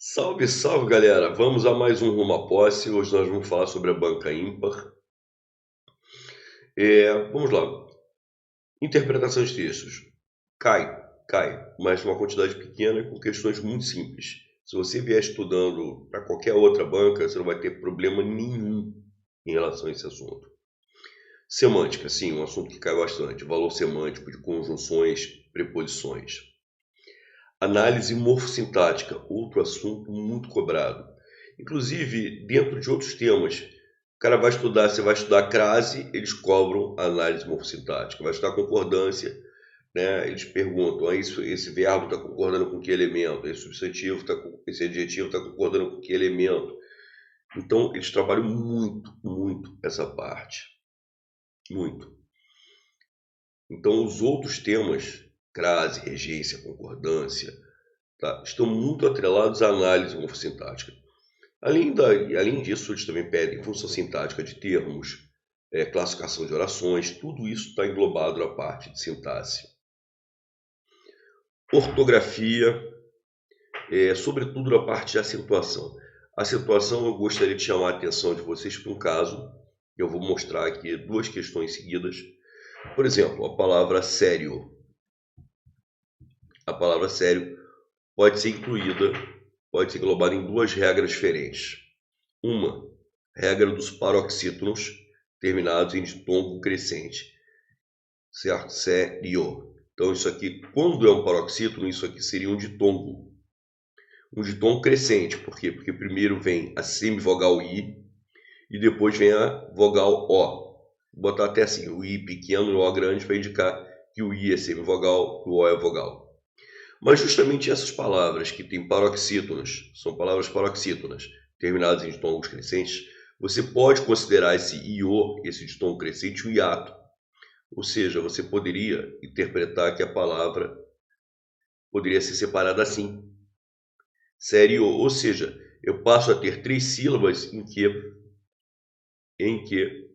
Salve, salve galera! Vamos a mais um Rumo à Posse. Hoje nós vamos falar sobre a banca ímpar. Vamos lá. Interpretação de textos. Cai, mas uma quantidade pequena com questões muito simples. Se você vier estudando para qualquer outra banca, você não vai ter problema nenhum em relação a esse assunto. Semântica, sim, um assunto que cai bastante. Valor semântico de conjunções, preposições. Análise morfossintática, outro assunto muito cobrado. Inclusive, dentro de outros temas, o cara vai estudar, você vai estudar crase, eles cobram análise morfossintática. Vai estudar concordância, né? Eles perguntam, esse verbo está concordando com que elemento? Esse substantivo, esse adjetivo está concordando com que elemento? Então, eles trabalham muito essa parte. Muito. Então, os outros temas, crase, regência, concordância, tá, estão muito atrelados à análise morfossintática. Além disso, eles também pedem função sintática de termos, classificação de orações, tudo isso está englobado na parte de sintaxe. Ortografia, sobretudo na parte de acentuação. Acentuação, eu gostaria de chamar a atenção de vocês para um caso, que eu vou mostrar aqui duas questões seguidas. Por exemplo, a palavra sério. A palavra sério pode ser englobada em duas regras diferentes. Uma, regra dos paroxítonos terminados em ditongo crescente, certo? Sério. Então isso aqui, quando é um paroxítono, isso aqui seria um ditongo. Um ditongo crescente, por quê? Porque primeiro vem a semivogal I e depois vem a vogal O. Vou botar até assim, o I pequeno e o O grande para indicar que o I é semivogal e o O é vogal. Mas justamente essas palavras que têm paroxítonos, são palavras paroxítonas, terminadas em ditongos crescentes, você pode considerar esse IO, esse ditongo crescente, um hiato. Ou seja, você poderia interpretar que a palavra poderia ser separada assim. Sério, ou seja, eu passo a ter três sílabas em que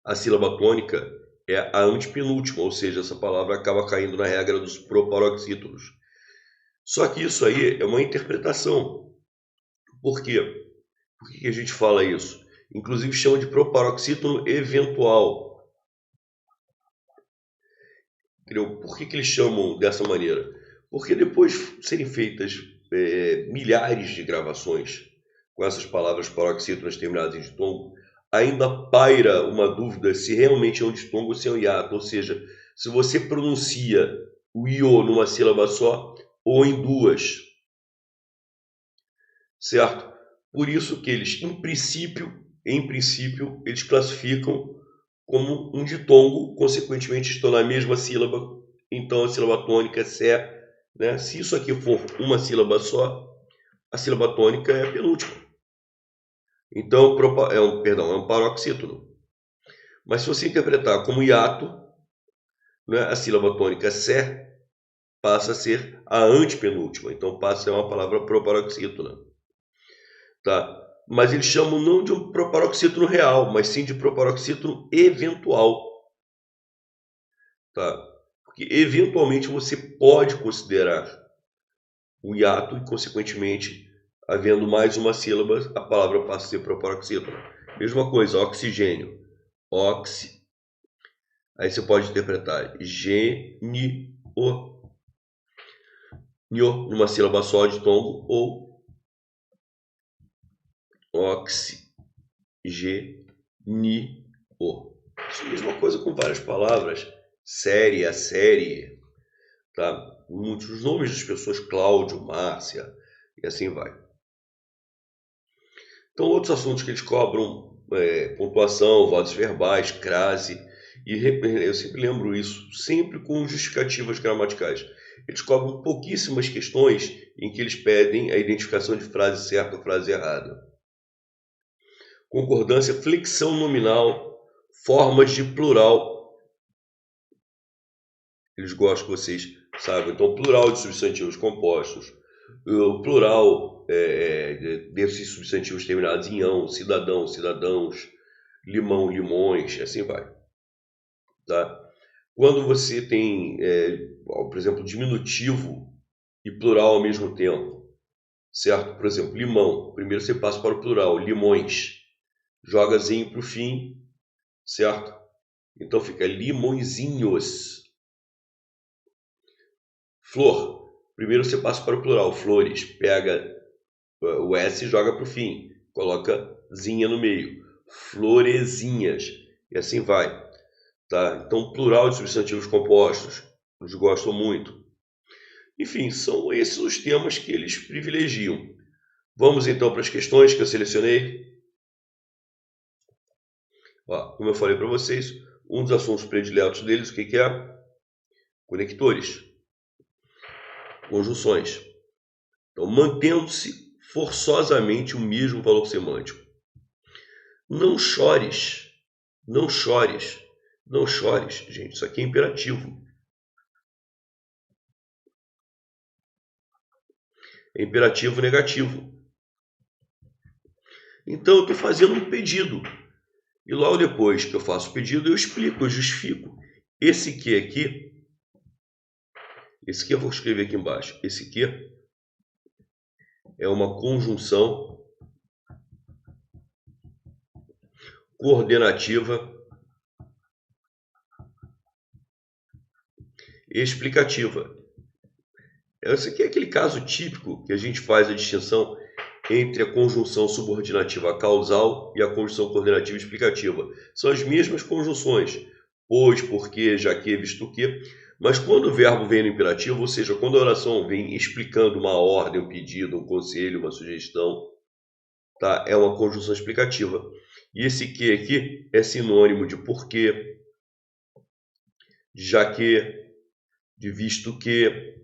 a sílaba tônica é a antepenúltima, ou seja, essa palavra acaba caindo na regra dos proparoxítonos. Só que isso aí é uma interpretação. Por quê? Por que a gente fala isso? Inclusive chama de proparoxítono eventual. Entendeu? Por que eles chamam dessa maneira? Porque depois de serem feitas milhares de gravações com essas palavras paroxítonas terminadas em ditongo, ainda paira uma dúvida se realmente é um ditongo ou se é um hiato. Ou seja, se você pronuncia o io numa sílaba só ou em duas. Certo? Por isso que eles, em princípio, eles classificam como um ditongo, consequentemente estão na mesma sílaba, então a sílaba tônica é sé, né? Se isso aqui for uma sílaba só, a sílaba tônica é a penúltima. Então, é um paroxítono. Mas se você interpretar como hiato, né, a sílaba tônica sé passa a ser a antepenúltima, então passa a ser uma palavra proparoxítona. Tá? Mas eles chamam não de um proparoxítono real, mas sim de proparoxítono eventual. Tá? Porque eventualmente você pode considerar um hiato e, consequentemente, havendo mais uma sílaba, a palavra passa a ser proparoxítono. Mesma coisa, oxigênio. Oxi. Aí você pode interpretar gênio, numa sílaba só de tombo, ou oxigênio. Isso é a mesma coisa com várias palavras. Série, a série, tá? Muitos nomes das pessoas, Cláudio, Márcia, e assim vai. Então, outros assuntos que eles cobram, pontuação, votos verbais, crase, e eu sempre lembro isso, sempre com justificativas gramaticais. Eles cobram pouquíssimas questões em que eles pedem a identificação de frase certa ou frase errada. Concordância, flexão nominal, formas de plural. Eles gostam que vocês saibam. Então, plural de substantivos compostos, o plural desses substantivos terminados em ão, cidadão, cidadãos, limão, limões, assim vai. Tá? Quando você tem, por exemplo, diminutivo e plural ao mesmo tempo, certo? Por exemplo, limão. Primeiro você passa para o plural, limões. Jogazinho para o fim, certo? Então fica limõezinhos. Flor. Primeiro você passa para o plural, flores. Pega o S e joga para o fim. Coloca zinha no meio. Florezinhas. E assim vai. Tá? Então, plural de substantivos compostos. Eles gostam muito. Enfim, são esses os temas que eles privilegiam. Vamos então para as questões que eu selecionei. Ó, como eu falei para vocês, um dos assuntos prediletos deles, o que é? Conectores. Conjunções. Então, mantendo-se forçosamente o mesmo valor semântico. Não chores. Não chores. Não chores. Gente, isso aqui é imperativo. É imperativo negativo. Então, eu estou fazendo um pedido. E logo depois que eu faço o pedido, eu explico, eu justifico. Esse que aqui, esse que eu vou escrever aqui embaixo. Esse que é uma conjunção coordenativa explicativa. Esse aqui é aquele caso típico que a gente faz a distinção entre a conjunção subordinativa causal e a conjunção coordenativa explicativa. São as mesmas conjunções, pois, porque, já que, visto que, mas quando o verbo vem no imperativo, ou seja, quando a oração vem explicando uma ordem, um pedido, um conselho, uma sugestão, tá? É uma conjunção explicativa. E esse que aqui é sinônimo de porque, já que, de visto que,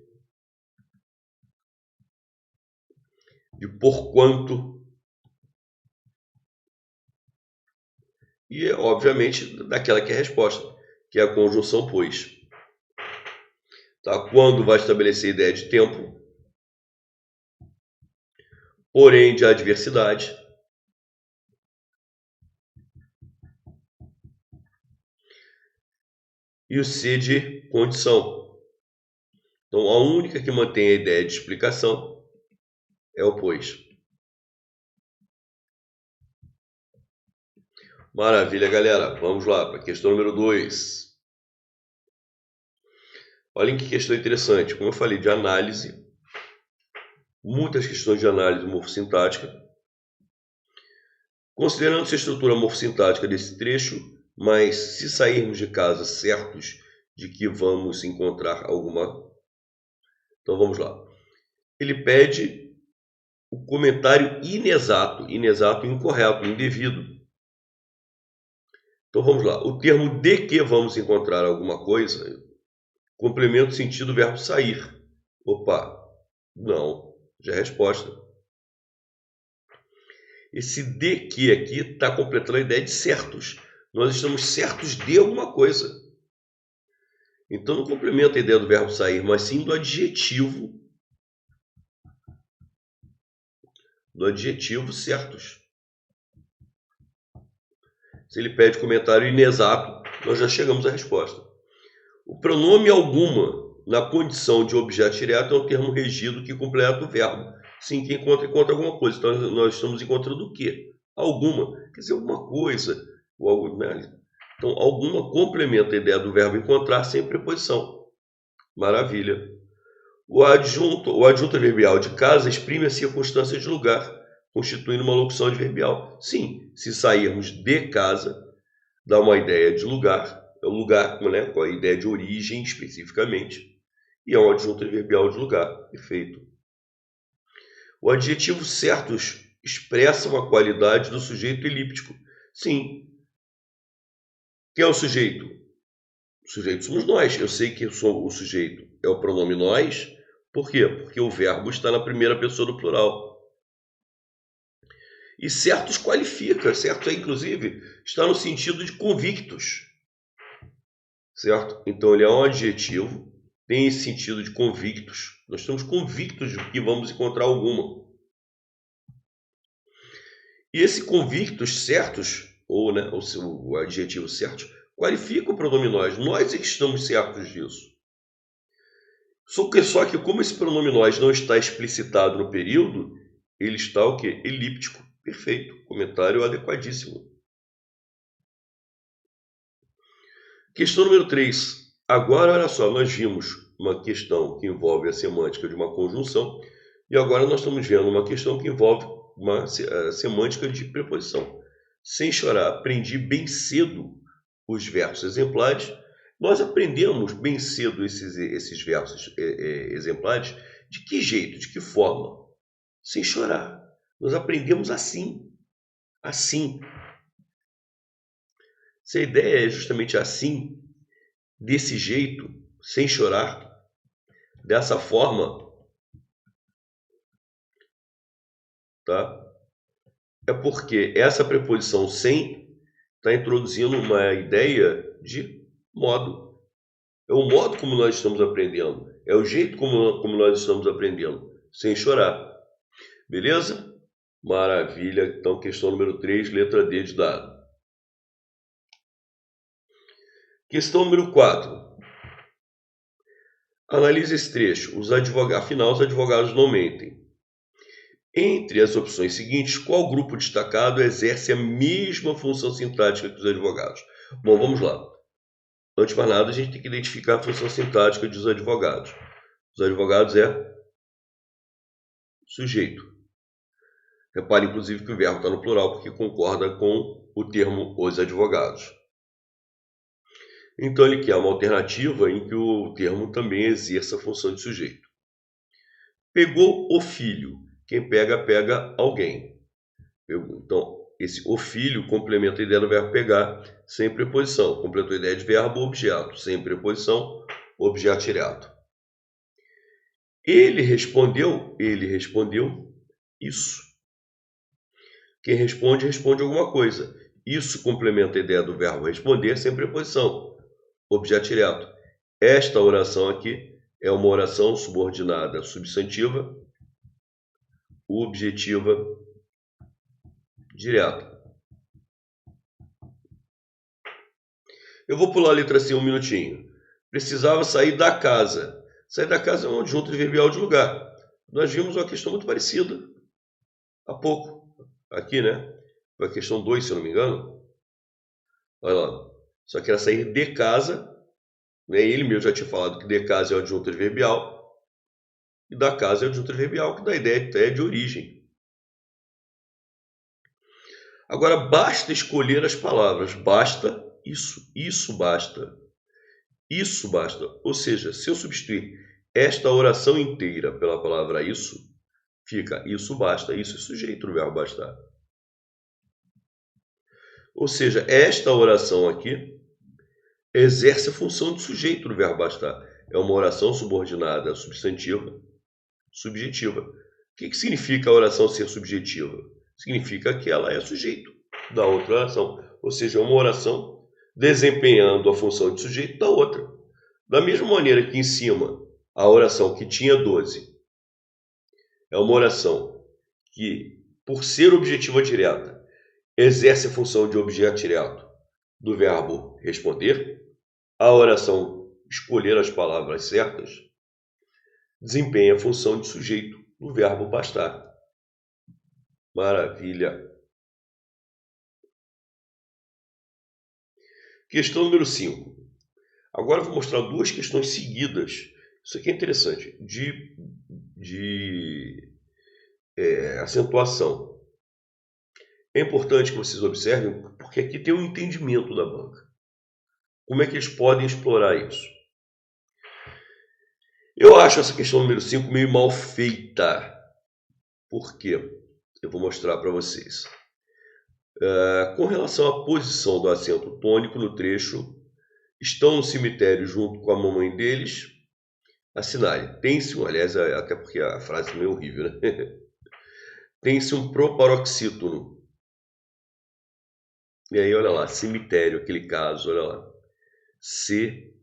de porquanto, e, obviamente, daquela que é a resposta, que é a conjunção pois. Tá? Quando vai estabelecer a ideia de tempo, porém de adversidade, e o C de condição. Então, a única que mantém a ideia de explicação é o pois. Maravilha, galera. Vamos lá para a questão número 2. Olhem que questão interessante. Como eu falei de análise, muitas questões de análise morfossintática. Considerando-se a estrutura morfossintática desse trecho, mas se sairmos de casa certos de que vamos encontrar alguma... Então vamos lá. Ele pede o comentário inexato, incorreto, indevido. Então vamos lá. O termo de que vamos encontrar alguma coisa complementa o sentido do verbo sair. Opa, não, já é a resposta. Esse de que aqui está completando a ideia de certos. Nós estamos certos de alguma coisa. Então não complementa a ideia do verbo sair, mas sim do adjetivo. Do adjetivo certos. Se ele pede comentário inexato, nós já chegamos à resposta. O pronome alguma, na condição de objeto direto, é um termo regido que completa o verbo. Sim, que encontra alguma coisa. Então, nós estamos encontrando o quê? Alguma. Quer dizer, alguma coisa. Ou algo, né? Então, alguma complementa a ideia do verbo encontrar sem preposição. Maravilha. O adjunto adverbial de casa exprime a circunstância de lugar, constituindo uma locução adverbial. Sim, se sairmos de casa, dá uma ideia de lugar. É o lugar, né, com a ideia de origem especificamente, e é um adjunto adverbial de lugar. Perfeito. O adjetivo certos expressa uma qualidade do sujeito elíptico. Sim. Quem é o sujeito? O sujeito somos nós. Eu sei que eu sou o sujeito. É o pronome nós. Por quê? Porque o verbo está na primeira pessoa do plural. E certos qualifica. Certo, inclusive, está no sentido de convictos. Certo? Então, ele é um adjetivo, tem esse sentido de convictos. Nós estamos convictos de que vamos encontrar alguma. E esse convictos certos, ou, né, o adjetivo certos, qualifica o pronome nós. Nós é que estamos certos disso. Só que como esse pronome nós não está explicitado no período, ele está o quê? Elíptico. Perfeito. Comentário adequadíssimo. Questão número 3. Agora, olha só, nós vimos uma questão que envolve a semântica de uma conjunção e agora nós estamos vendo uma questão que envolve uma semântica de preposição. Sem chorar, aprendi bem cedo os versos exemplares. Nós aprendemos bem cedo esses versos exemplares. De que jeito? De que forma? Sem chorar. Nós aprendemos assim. Assim. Se a ideia é justamente assim, desse jeito, sem chorar, dessa forma, tá? É porque essa preposição sem está introduzindo uma ideia de modo. É o modo como nós estamos aprendendo. É o jeito como nós estamos aprendendo. Sem chorar. Beleza? Maravilha. Então, questão número 3, letra D de dado. Questão número 4. Analise esse trecho. Afinal, os advogados não mentem. Entre as opções seguintes, qual grupo destacado exerce a mesma função sintática que os advogados? Bom, vamos lá. Antes de mais nada, a gente tem que identificar a função sintática dos advogados. Os advogados é sujeito. Repare, inclusive, que o verbo está no plural porque concorda com o termo os advogados. Então, ele quer uma alternativa em que o termo também exerça a função de sujeito. Pegou o filho. Quem pega, pega alguém. Então, o filho complementa a ideia do verbo pegar sem preposição. Completou a ideia de verbo objeto, sem preposição, objeto direto. Ele respondeu isso. Quem responde, responde alguma coisa. Isso complementa a ideia do verbo responder sem preposição, objeto direto. Esta oração aqui é uma oração subordinada substantiva, objetiva, direta. Eu vou pular a letra C um minutinho. Precisava sair da casa. Sair da casa é um adjunto adverbial de lugar. Nós vimos uma questão muito parecida há pouco. Aqui, né? Foi a questão 2, se eu não me engano. Olha lá. Só que era sair de casa. Né? Ele mesmo já tinha falado que de casa é o adjunto adverbial. E da casa é o adjunto adverbial, que dá ideia até de origem. Agora, basta escolher as palavras. Basta isso basta. Isso basta. Ou seja, se eu substituir esta oração inteira pela palavra isso, fica isso basta. Isso é sujeito no verbo bastar. Ou seja, esta oração aqui exerce a função de sujeito no verbo bastar. É uma oração subordinada substantiva, subjetiva. O que significa a oração ser subjetiva? Significa que ela é sujeito da outra oração. Ou seja, é uma oração desempenhando a função de sujeito da outra. Da mesma maneira que em cima, a oração que tinha 12 é uma oração que, por ser objetiva direta, exerce a função de objeto direto do verbo responder. A oração escolher as palavras certas desempenha a função de sujeito do verbo bastar. Maravilha. Questão número 5. Agora eu vou mostrar duas questões seguidas. Isso aqui é interessante. De acentuação. É importante que vocês observem, porque aqui tem um entendimento da banca. Como é que eles podem explorar isso? Eu acho essa questão número 5 meio mal feita. Por quê? Eu vou mostrar para vocês. Com relação à posição do acento tônico no trecho, estão no cemitério junto com a mamãe deles. Assinale. Tem-se um, aliás, até porque a frase é meio horrível, né? Tem-se um proparoxítono. E aí, olha lá, cemitério, aquele caso, olha lá. C-mi-té-rio.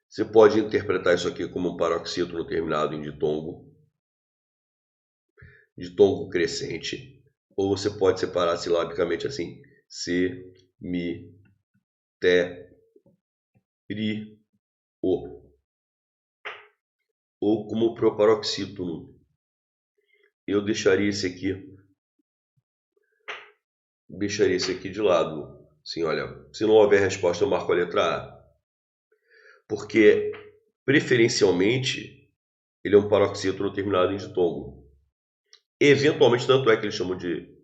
Você pode interpretar isso aqui como um paroxítono terminado em ditongo crescente. Ou você pode separar silabicamente assim, C-mi-té-rio. ou como proparoxítono. Eu deixaria esse aqui de lado. Assim, olha, se não houver resposta, eu marco a letra A. Porque, preferencialmente, ele é um paroxítono terminado em ditongo. Eventualmente, tanto é que eles chamam de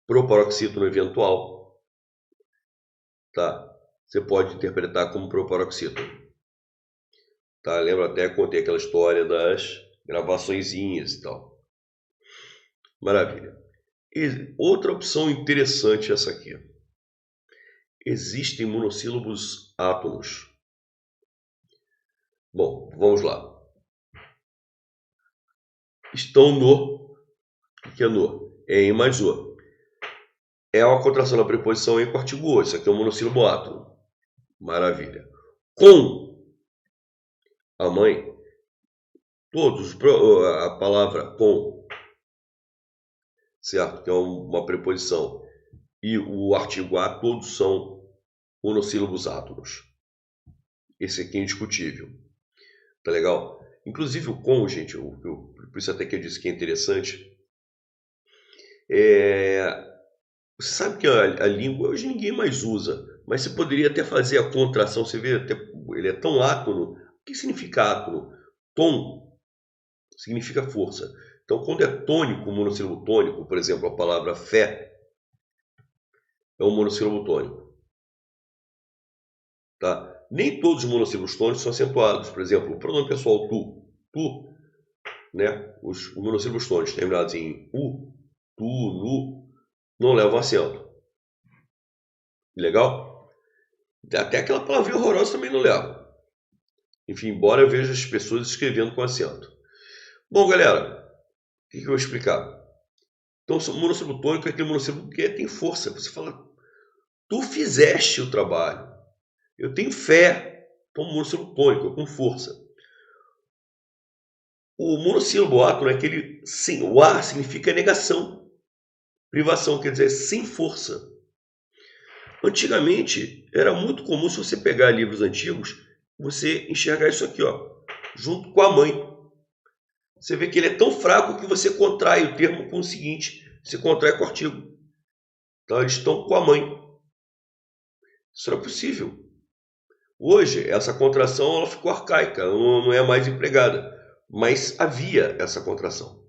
proparoxítono eventual. Tá? Você pode interpretar como proparoxítono. Tá? Lembra até que contei aquela história das gravaçõezinhas e tal. Maravilha. E outra opção interessante é essa aqui. Existem monossílabos átonos. Bom, vamos lá. Estão no... O que é no? É em mais o. É uma contração da preposição em com artigo o. Isso aqui é um monossílabo átono. Maravilha. Com a mãe, todos, a palavra com, certo? Que é uma preposição, e o artigo a, todos são monossílabos átonos. Esse aqui é indiscutível. Tá legal? Inclusive o com, gente, por isso até que eu disse que é interessante. Você sabe que a língua hoje ninguém mais usa, mas você poderia até fazer a contração. Você vê, ele é tão átono. O que significa átono? Tom significa força. Então, quando é tônico, monossílabo tônico, por exemplo, a palavra fé é um monossílabo tônico. Tá? Nem todos os monossílabos tônicos são acentuados. Por exemplo, o pronome pessoal tu, né? Os monossílabos tônicos terminados em u, tu, nu, não levam acento. Legal? Até aquela palavrinha horrorosa também não leva. Enfim, embora eu veja as pessoas escrevendo com acento. Bom, galera, o que eu vou explicar? Então, o monossílabo tônico é aquele monossílabo que tem força. Você fala, tu fizeste o trabalho. Eu tenho fé. Então, monossílabo tônico, com força. O monossílabo átono é aquele, sim, o A significa negação. Privação, quer dizer, sem força. Antigamente, era muito comum, se você pegar livros antigos, você enxergar isso aqui, ó, junto com a mãe. Você vê que ele é tão fraco que você contrai o termo com o seguinte, você contrai com o artigo. Então, eles estão com a mãe. Isso era possível. Hoje, essa contração ela ficou arcaica, não é mais empregada. Mas havia essa contração.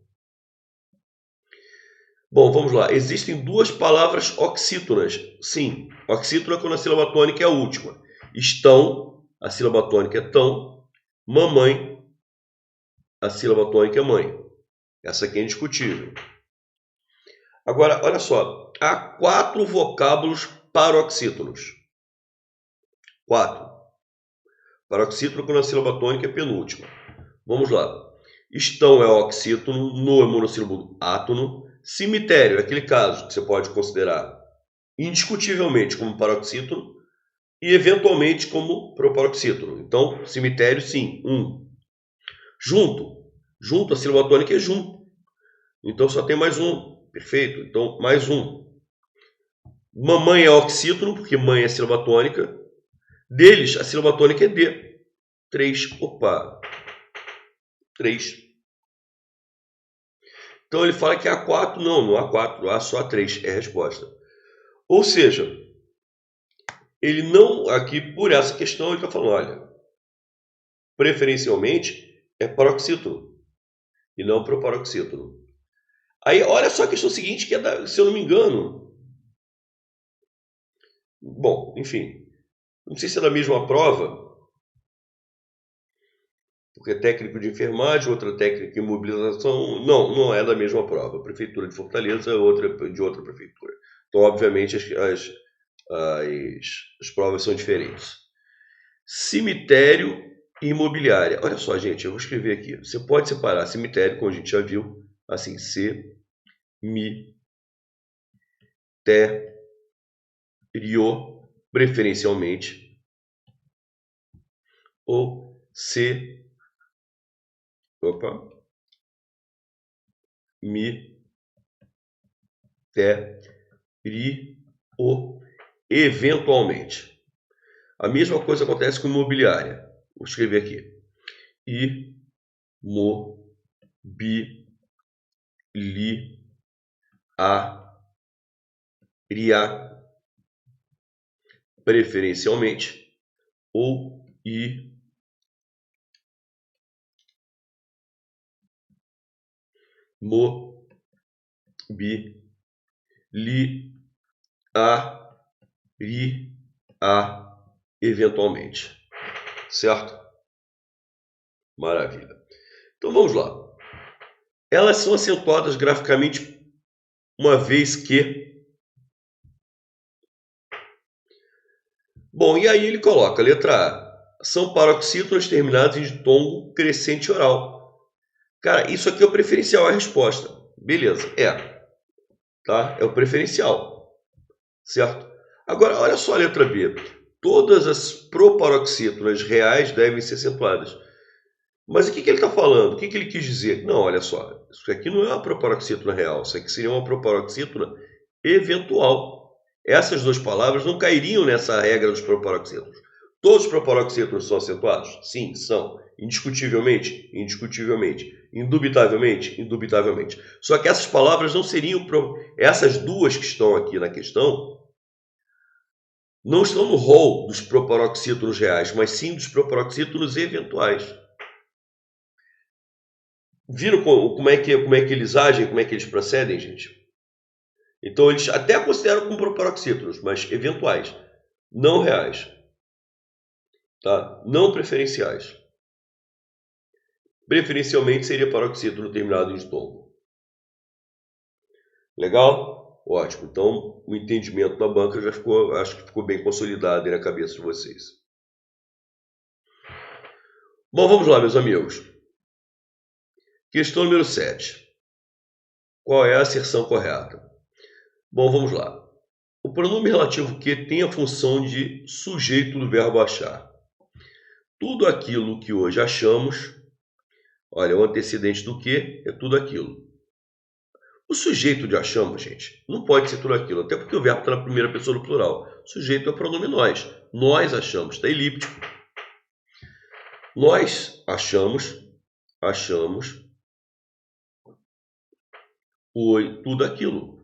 Bom, vamos lá. Existem duas palavras oxítonas. Sim, oxítona quando a sílaba tônica é a última. Estão, a sílaba tônica é tão. Mamãe, a sílaba tônica é mãe. Essa aqui é indiscutível. Agora, olha só. Há 4 vocábulos paroxítonos. 4. Paroxítono quando a sílaba tônica é penúltima. Vamos lá. Estão é oxítono, no é monossílabo átono. Cemitério é aquele caso que você pode considerar indiscutivelmente como paroxítono e eventualmente como proparoxítono. Então, cemitério, sim, 1. Junto, a sílaba tônica é junto. Então, só tem mais um. Perfeito? Então, mais um. Mamãe é oxítono, porque mãe é sílaba tônica. Deles, a sílaba tônica é D. 3. Opa. 3. Então, ele fala que há 4. Não há 4. Há só 3. É a resposta. Ou seja, ele não, aqui por essa questão, ele está falando, olha, preferencialmente é paroxítono e não proparoxítono. Aí, olha só a questão seguinte, que é, se eu não me engano, bom, enfim, não sei se é da mesma prova, porque é técnico de enfermagem, outra técnica em imobilização, não é da mesma prova. Prefeitura de Fortaleza, outra de outra prefeitura. Então, obviamente, as provas são diferentes. Cemitério e imobiliária. Olha só, gente, eu vou escrever aqui. Você pode separar cemitério, como a gente já viu, assim, C-mi-te-rio, preferencialmente, ou mi-te-rio, eventualmente. A mesma coisa acontece com imobiliária. Vou escrever aqui. Imobiliária, preferencialmente, ou imobiliária, eventualmente. Certo? Maravilha. Então vamos lá. Elas são acentuadas graficamente uma vez que... Bom, e aí ele coloca, letra A. São paroxítonos terminados em ditongo crescente oral. Cara, isso aqui é o preferencial, é a resposta. Beleza, tá? É o preferencial, certo? Agora, olha só a letra B. Todas as proparoxítonas reais devem ser acentuadas. Mas o que ele está falando? O que ele quis dizer? Não, olha só. Isso aqui não é uma proparoxítona real. Isso aqui seria uma proparoxítona eventual. Essas duas palavras não cairiam nessa regra dos proparoxítonos. Todos os proparoxítonos são acentuados? Sim, são. Indiscutivelmente? Indiscutivelmente. Indubitavelmente? Indubitavelmente. Só que essas palavras não seriam... Essas duas que estão aqui na questão não estão no rol dos proparoxítonos reais, mas sim dos proparoxítonos eventuais. Viram como é que eles agem, como é que eles procedem, gente? Então, eles até consideram como proparoxítonos, mas eventuais, não reais. Tá? Não preferenciais. Preferencialmente seria paroxítono terminado em ditongo. Legal? Ótimo. Então, o entendimento da banca já ficou, acho que ficou bem consolidado aí na cabeça de vocês. Bom, vamos lá, meus amigos. Questão número 7. Qual é a asserção correta? Bom, vamos lá. O pronome relativo que tem a função de sujeito do verbo achar. Tudo aquilo que hoje achamos, olha, o antecedente do que é tudo aquilo. O sujeito de achamos, gente, não pode ser tudo aquilo, até porque o verbo está na primeira pessoa do plural. O sujeito é o pronome nós. Nós achamos, está elíptico. Nós achamos tudo aquilo.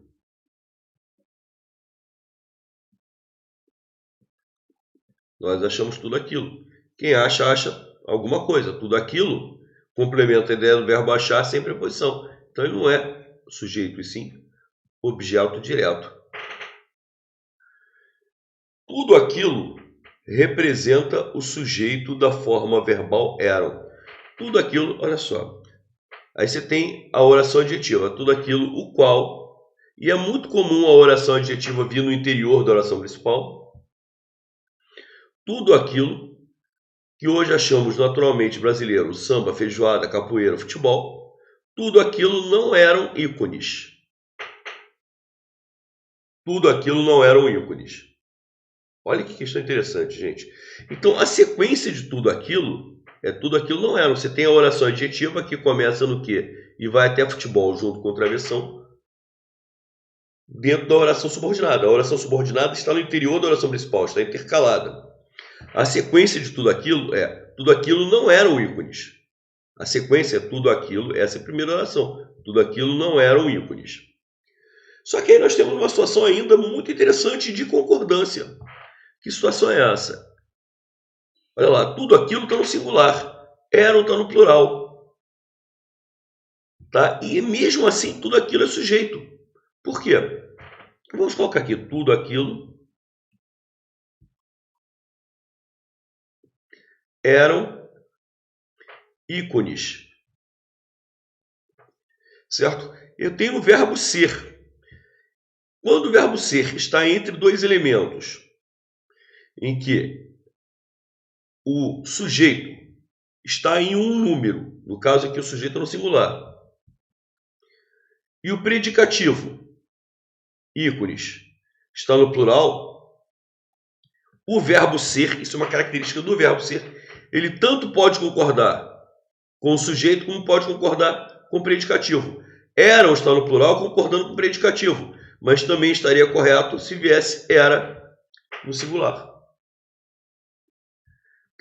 Nós achamos tudo aquilo. Quem acha, acha alguma coisa. Tudo aquilo complementa a ideia do verbo achar sem preposição. Então ele não é sujeito, e sim objeto direto. Tudo aquilo representa o sujeito da forma verbal eram. Tudo aquilo, olha só. Aí você tem a oração adjetiva. Tudo aquilo, o qual. E é muito comum a oração adjetiva vir no interior da oração principal. Tudo aquilo que hoje achamos naturalmente brasileiro, samba, feijoada, capoeira, futebol, tudo aquilo não eram ícones. Tudo aquilo não eram ícones. Olha que questão interessante, gente. Então, a sequência de tudo aquilo não eram. Você tem a oração adjetiva que começa no quê? E vai até futebol junto com travessão dentro da oração subordinada. A oração subordinada está no interior da oração principal, está intercalada. A sequência de tudo aquilo não eram ícones. A sequência é tudo aquilo, essa é a primeira oração. Tudo aquilo não eram ícones. Só que aí nós temos uma situação ainda muito interessante de concordância. Que situação é essa? Olha lá, tudo aquilo está no singular. Eram está no plural. Tá? E mesmo assim, tudo aquilo é sujeito. Por quê? Vamos colocar aqui, tudo aquilo eram ícones. Certo? Eu tenho o verbo ser. Quando o verbo ser está entre dois elementos, em que o sujeito está em um número, no caso aqui o sujeito é no singular, e o predicativo, ícones, está no plural, o verbo ser, isso é uma característica do verbo ser, ele tanto pode concordar com o sujeito como pode concordar com o predicativo. Eram está no plural concordando com o predicativo, mas também estaria correto se viesse era no singular.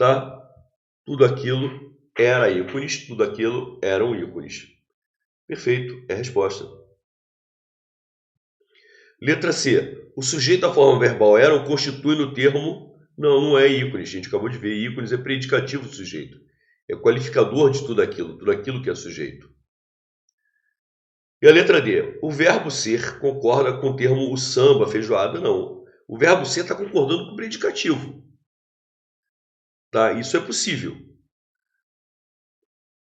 tá? Tudo aquilo era ícones, tudo aquilo eram ícones. Perfeito, é a resposta. Letra C. O sujeito da forma verbal era ou constitui no termo... Não é ícones, a gente acabou de ver. Ícones é predicativo do sujeito. É qualificador de tudo aquilo que é sujeito. E a letra D. O verbo ser concorda com o termo o samba, a feijoada? Não. O verbo ser está concordando com o predicativo. Tá? Isso é possível.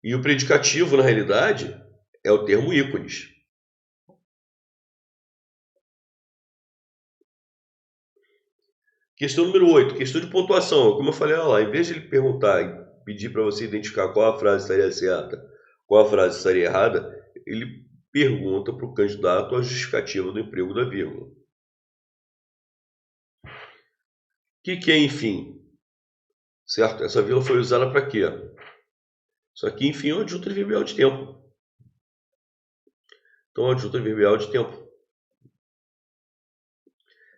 E o predicativo, na realidade, é o termo ícones. Questão número 8, questão de pontuação. Como eu falei lá, em vez de ele perguntar e pedir para você identificar qual a frase estaria certa, qual a frase estaria errada, ele pergunta para o candidato a justificativa do emprego da vírgula. O que é enfim? Certo? Essa vírgula foi usada para quê? Isso aqui, enfim, é um adjunto adverbial de tempo. Então, adjunto adverbial de tempo.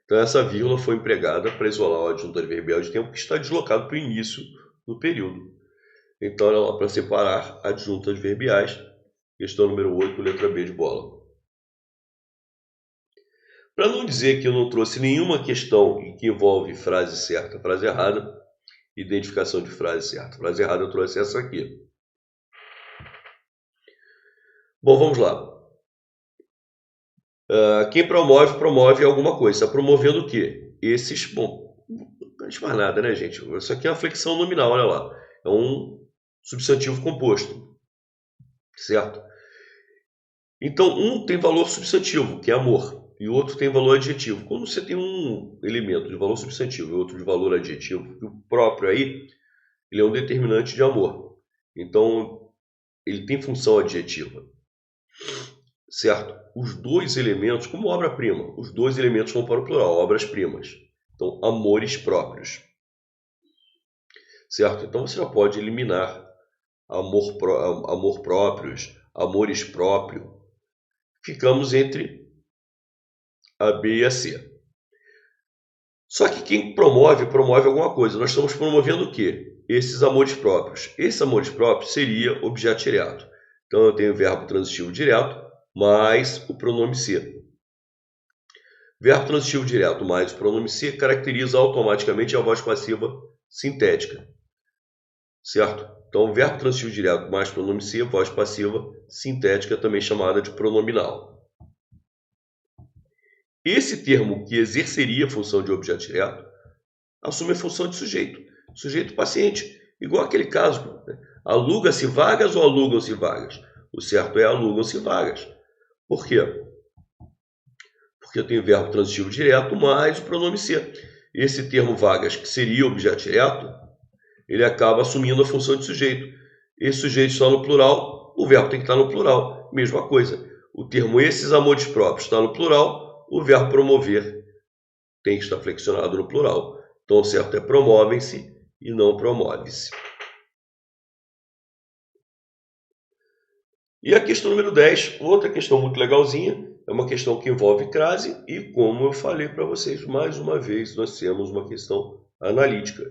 Então, essa vírgula foi empregada para isolar o adjunto adverbial de tempo que está deslocado para o início do período. Então, ela para separar adjuntos adverbiais. Questão número 8, letra B de bola. Para não dizer que eu não trouxe nenhuma questão que envolve frase certa, frase errada, identificação de frase certa, frase errada, eu trouxe essa aqui. Bom, vamos lá. Quem promove alguma coisa. Está promovendo o quê? Bom, não é mais nada, né, gente? Isso aqui é uma flexão nominal, olha lá. É um substantivo composto, certo? Então, um tem valor substantivo, que é amor, e o outro tem valor adjetivo. Quando você tem um elemento de valor substantivo e outro de valor adjetivo, o próprio aí, ele é um determinante de amor. Então, ele tem função adjetiva, certo? Os dois elementos, como obra-prima, os dois elementos vão para o plural, obras-primas. Então, amores próprios, certo? Então, você já pode eliminar amor próprios, amores próprio. Ficamos entre a B e a C. Só que quem promove alguma coisa. Nós estamos promovendo o quê? Esses amores próprios. Esses amores próprios seria objeto direto. Então eu tenho o verbo transitivo direto mais o pronome ser. Verbo transitivo direto mais o pronome ser caracteriza automaticamente a voz passiva sintética. Certo? Então, verbo transitivo direto mais pronome ser, voz passiva sintética, também chamada de pronominal. Esse termo que exerceria a função de objeto direto assume a função de sujeito. Sujeito paciente. Igual aquele caso. Né? Aluga-se vagas ou alugam-se vagas? O certo é alugam-se vagas. Por quê? Porque eu tenho verbo transitivo direto mais o pronome ser. Esse termo vagas, que seria objeto direto, ele acaba assumindo a função de sujeito. Esse sujeito está no plural, o verbo tem que estar no plural. Mesma coisa. O termo esses amores próprios está no plural, o verbo promover tem que estar flexionado no plural. Então, o certo é promovem-se e não promove-se. E a questão número 10, outra questão muito legalzinha, é uma questão que envolve crase e, como eu falei para vocês, mais uma vez, nós temos uma questão analítica.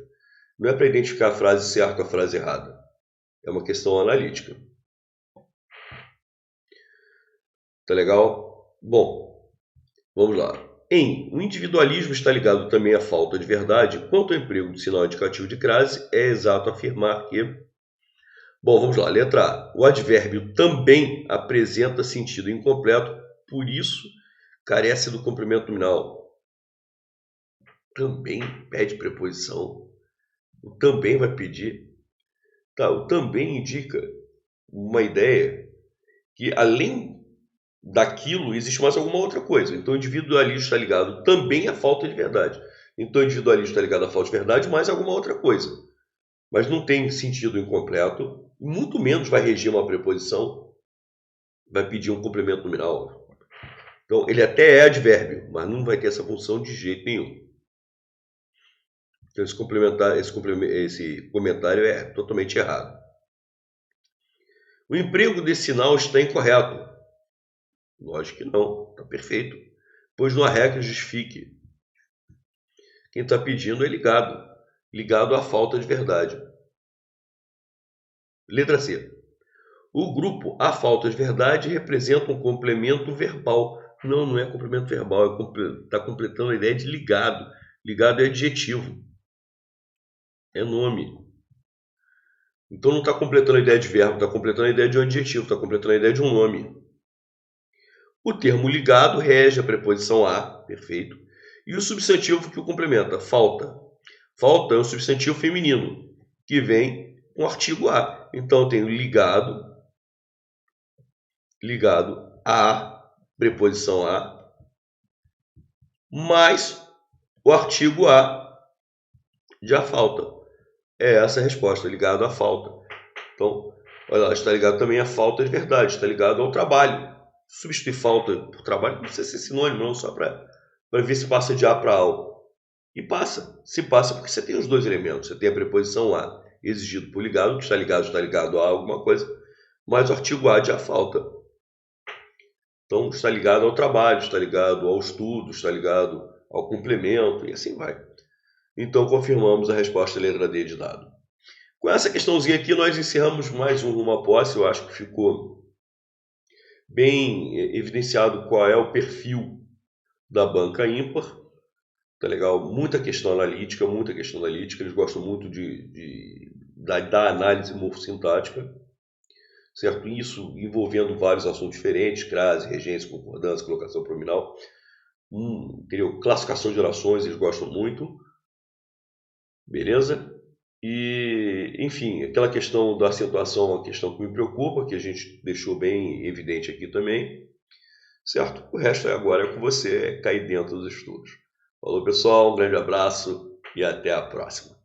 Não é para identificar a frase certa ou a frase errada. É uma questão analítica. Tá legal? Bom, vamos lá. O individualismo está ligado também à falta de verdade. Quanto ao emprego do sinal indicativo de crase, é exato afirmar que... Bom, vamos lá. Letra A. O advérbio também apresenta sentido incompleto, por isso carece do complemento nominal. Também pede preposição. O também vai pedir. Tá, o também indica uma ideia que, além daquilo, existe mais alguma outra coisa. Então, o individualismo está ligado também à falta de verdade. Então, o individualismo está ligado à falta de verdade, mais alguma outra coisa. Mas não tem sentido incompleto, muito menos vai regir uma preposição, vai pedir um complemento nominal. Então, ele até é advérbio, mas não vai ter essa função de jeito nenhum. Então, esse comentário é totalmente errado. O emprego desse sinal está incorreto. Lógico que não, está perfeito. Pois não há regra que justifique. Quem está pedindo é ligado. ligado à falta de verdade. Letra C. O grupo a falta de verdade representa um complemento verbal. Não, não é complemento verbal, está completando a ideia de ligado. Ligado é adjetivo, é nome. Então não está completando a ideia de verbo, está completando a ideia de um adjetivo, está completando a ideia de um nome. O termo ligado rege a preposição a, perfeito, e o substantivo que o complementa, falta. Falta é um substantivo feminino, que vem com o artigo a. Então eu tenho ligado a, preposição a, mais o artigo a de a falta. É essa a resposta, ligado à falta. Então, olha lá, está ligado também à falta de verdade, está ligado ao trabalho. Substituir falta por trabalho não precisa ser sinônimo, não, só para ver se passa de a para ao. E passa. Se passa porque você tem os dois elementos. Você tem a preposição a exigido por ligado, que está ligado a alguma coisa, mais o artigo a de a falta. Então, está ligado ao trabalho, está ligado ao estudo, está ligado ao complemento, e assim vai. Então, confirmamos a resposta letra D de dado. Com essa questãozinha aqui, nós encerramos mais um Rumo à Posse. Eu acho que ficou bem evidenciado qual é o perfil da banca ímpar. Tá legal? Muita questão analítica. Eles gostam muito da análise morfossintática, certo? Isso envolvendo vários assuntos diferentes, crase, regência, concordância, colocação pronominal, entendeu? Classificação de orações, eles gostam muito. Beleza? E, enfim, aquela questão da acentuação é uma questão que me preocupa, que a gente deixou bem evidente aqui também, certo? O resto agora é com você, cair dentro dos estudos. Falou, pessoal, um grande abraço e até a próxima.